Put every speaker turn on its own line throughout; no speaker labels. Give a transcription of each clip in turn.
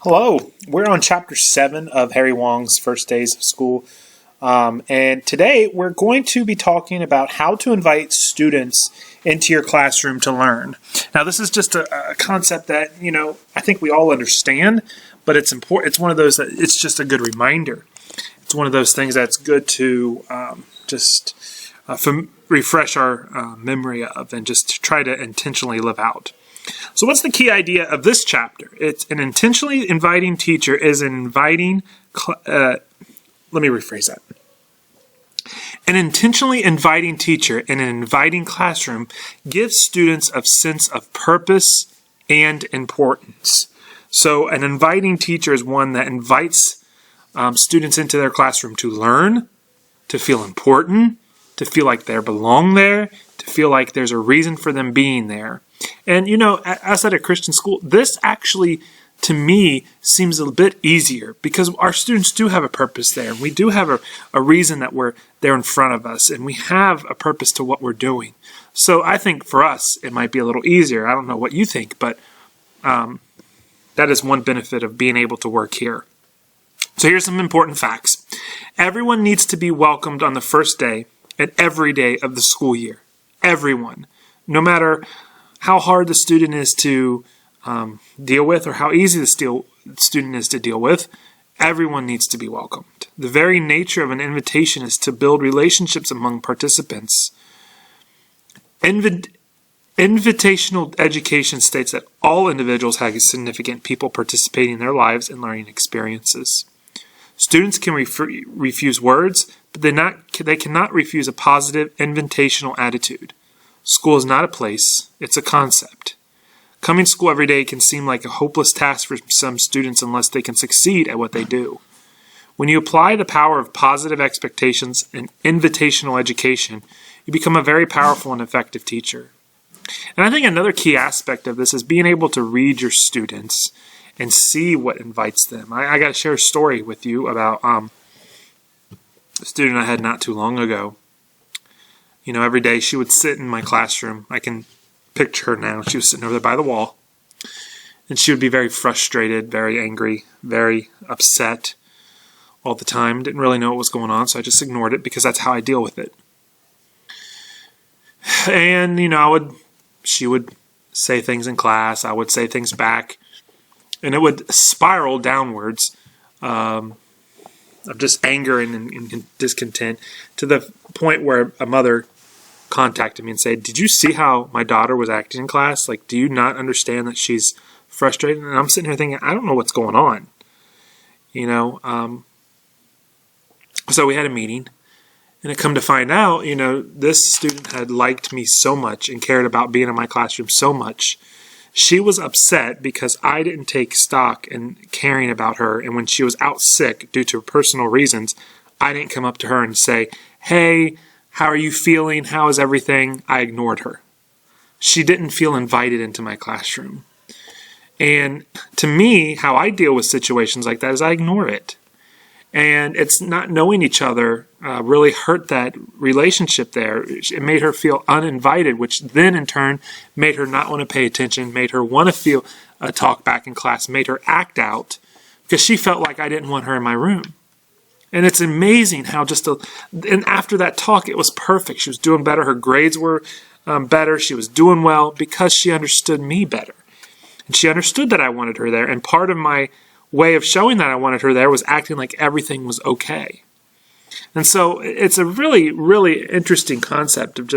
Hello, we're on chapter 7 of Harry Wong's First Days of School. And today we're going to be talking about how to invite students into your classroom to learn. Now, this is just a concept that, I think we all understand, but it's important. It's one of those that it's just a good reminder. It's one of those things that's good to refresh our memory of and just to try to intentionally live out. So what's the key idea of this chapter? It's an intentionally inviting teacher is an inviting... let me rephrase that. An intentionally inviting teacher in an inviting classroom gives students a sense of purpose and importance. So an inviting teacher is one that invites students into their classroom to learn, to feel important, to feel like they belong there, to feel like there's a reason for them being there. And, as at a Christian school, this actually, to me, seems a bit easier because our students do have a purpose there. We do have a reason that we're there in front of us, and we have a purpose to what we're doing. So I think for us, it might be a little easier. I don't know what you think, but that is one benefit of being able to work here. So here's some important facts. Everyone needs to be welcomed on the first day and every day of the school year. Everyone. No matter how hard the student is to deal with or how easy the student is to deal with, everyone needs to be welcomed. The very nature of an invitation is to build relationships among participants. Invitational education states that all individuals have significant people participating in their lives and learning experiences. Students can refuse words, but they cannot refuse a positive invitational attitude. School is not a place, it's a concept. Coming to school every day can seem like a hopeless task for some students unless they can succeed at what they do. When you apply the power of positive expectations and invitational education, you become a very powerful and effective teacher. And I think another key aspect of this is being able to read your students and see what invites them. I got to share a story with you about a student I had not too long ago. Every day she would sit in my classroom. I can picture her now. She was sitting over there by the wall. And she would be very frustrated, very angry, very upset all the time. Didn't really know what was going on, so I just ignored it because that's how I deal with it. And, she would say things in class. I would say things back. And it would spiral downwards of just anger and discontent to the point where a mother contacted me and said, "Did you see how my daughter was acting in class? Like, do you not understand that she's frustrated?" And I'm sitting here thinking, I don't know what's going on. So we had a meeting, and it come to find out, this student had liked me so much and cared about being in my classroom so much. She was upset because I didn't take stock in caring about her, and when she was out sick due to personal reasons, I didn't come up to her and say, "Hey, how are you feeling? How is everything?" I ignored her. She didn't feel invited into my classroom. And to me, how I deal with situations like that is I ignore it. And it's not knowing each other really hurt that relationship there. It made her feel uninvited, which then in turn made her not want to pay attention, made her want to feel a talk back in class, made her act out because she felt like I didn't want her in my room. And it's amazing how and after that talk, it was perfect. She was doing better. Her grades were better. She was doing well because she understood me better. And she understood that I wanted her there. And part of my way of showing that I wanted her there was acting like everything was okay. And so it's a really, really interesting concept of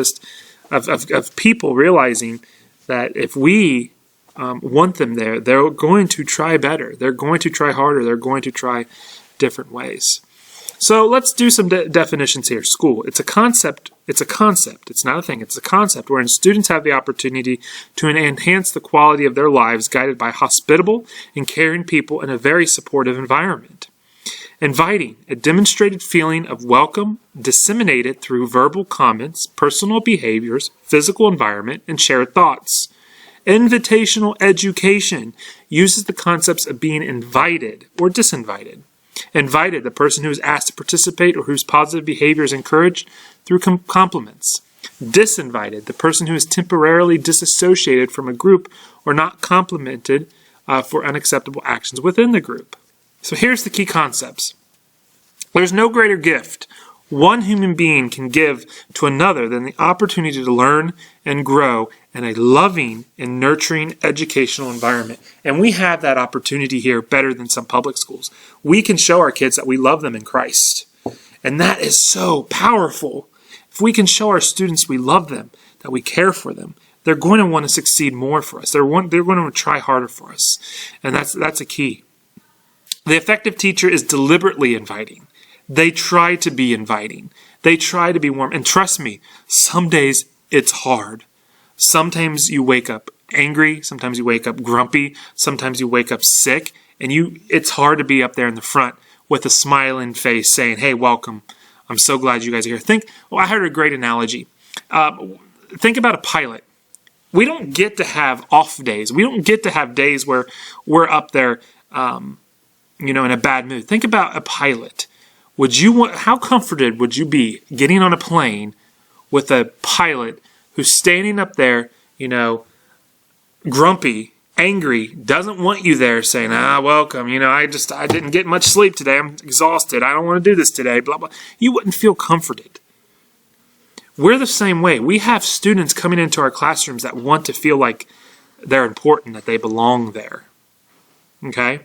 people realizing that if we want them there, they're going to try better. They're going to try harder. They're going to try different ways. So let's do some definitions here. School. It's a concept. It's a concept. It's not a thing. It's a concept wherein students have the opportunity to enhance the quality of their lives guided by hospitable and caring people in a very supportive environment. Inviting. A demonstrated feeling of welcome disseminated through verbal comments, personal behaviors, physical environment, and shared thoughts. Invitational education uses the concepts of being invited or disinvited. Invited, the person who is asked to participate or whose positive behavior is encouraged through compliments. Disinvited, the person who is temporarily disassociated from a group or not complimented for unacceptable actions within the group. So here's the key concepts. There's no greater gift one human being can give to another than the opportunity to learn and grow in a loving and nurturing educational environment. And we have that opportunity here better than some public schools. We can show our kids that we love them in Christ. And that is so powerful. If we can show our students we love them, that we care for them, they're going to want to succeed more for us. They're going to try harder for us. And that's a key. The effective teacher is deliberately inviting. They try to be inviting. They try to be warm. And trust me, some days it's hard. Sometimes you wake up angry. Sometimes you wake up grumpy. Sometimes you wake up sick. And it's hard to be up there in the front with a smiling face saying, hey, welcome. I'm so glad you guys are here. I heard a great analogy. Think about a pilot. We don't get to have off days. We don't get to have days where we're up there, in a bad mood. Think about a pilot. How comforted would you be getting on a plane with a pilot who's standing up there, grumpy, angry, doesn't want you there, saying, welcome, I didn't get much sleep today. I'm exhausted. I don't want to do this today, blah, blah. You wouldn't feel comforted. We're the same way. We have students coming into our classrooms that want to feel like they're important, that they belong there. Okay?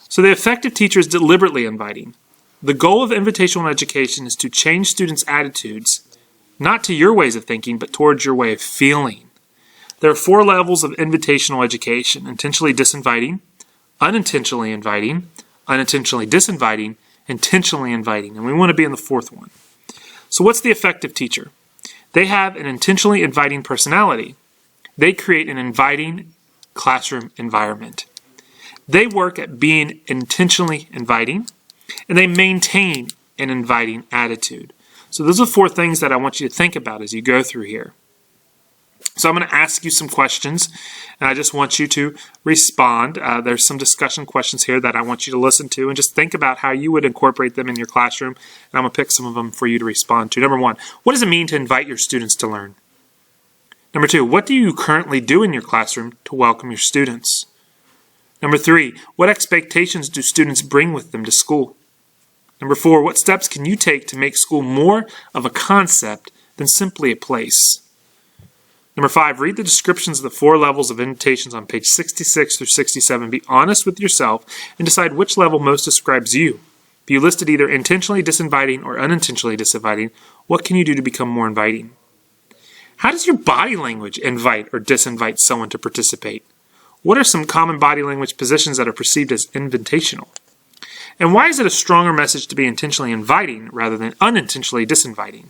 So the effective teacher is deliberately inviting. The goal of invitational education is to change students' attitudes, not to your ways of thinking, but towards your way of feeling. There are 4 levels of invitational education: intentionally disinviting, unintentionally inviting, unintentionally disinviting, intentionally inviting. And we want to be in the 4th one. So what's the effective teacher? They have an intentionally inviting personality. They create an inviting classroom environment. They work at being intentionally inviting, and they maintain an inviting attitude. So those are 4 things that I want you to think about as you go through here. So I'm going to ask you some questions, and I just want you to respond. There's some discussion questions here that I want you to listen to, and just think about how you would incorporate them in your classroom, and I'm going to pick some of them for you to respond to. Number 1, what does it mean to invite your students to learn? Number 2, what do you currently do in your classroom to welcome your students? Number 3, what expectations do students bring with them to school? Number 4, what steps can you take to make school more of a concept than simply a place? Number 5, read the descriptions of the 4 levels of invitations on page 66 through 67. Be honest with yourself and decide which level most describes you. If you listed either intentionally disinviting or unintentionally disinviting, what can you do to become more inviting? How does your body language invite or disinvite someone to participate? What are some common body language positions that are perceived as invitational? And why is it a stronger message to be intentionally inviting rather than unintentionally disinviting?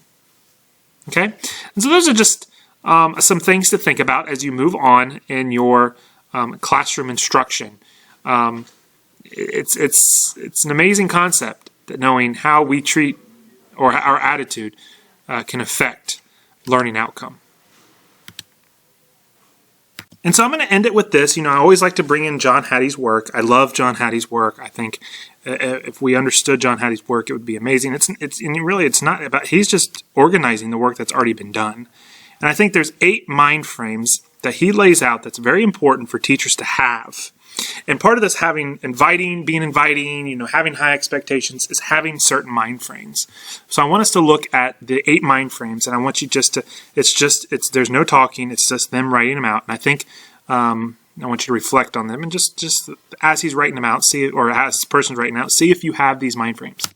Okay? And so those are just some things to think about as you move on in your classroom instruction. It's an amazing concept that knowing how we treat or our attitude can affect learning outcome. And so I'm going to end it with this. I always like to bring in John Hattie's work. I love John Hattie's work. I think if we understood John Hattie's work, it would be amazing. It's not about, he's just organizing the work that's already been done. And I think there's 8 mind frames that he lays out that's very important for teachers to have. And part of this being inviting, having high expectations is having certain mind frames. So I want us to look at the 8 mind frames, and I want you there's no talking, it's just them writing them out. And I think I want you to reflect on them and just as he's writing them out, as this person's writing out, see if you have these mind frames.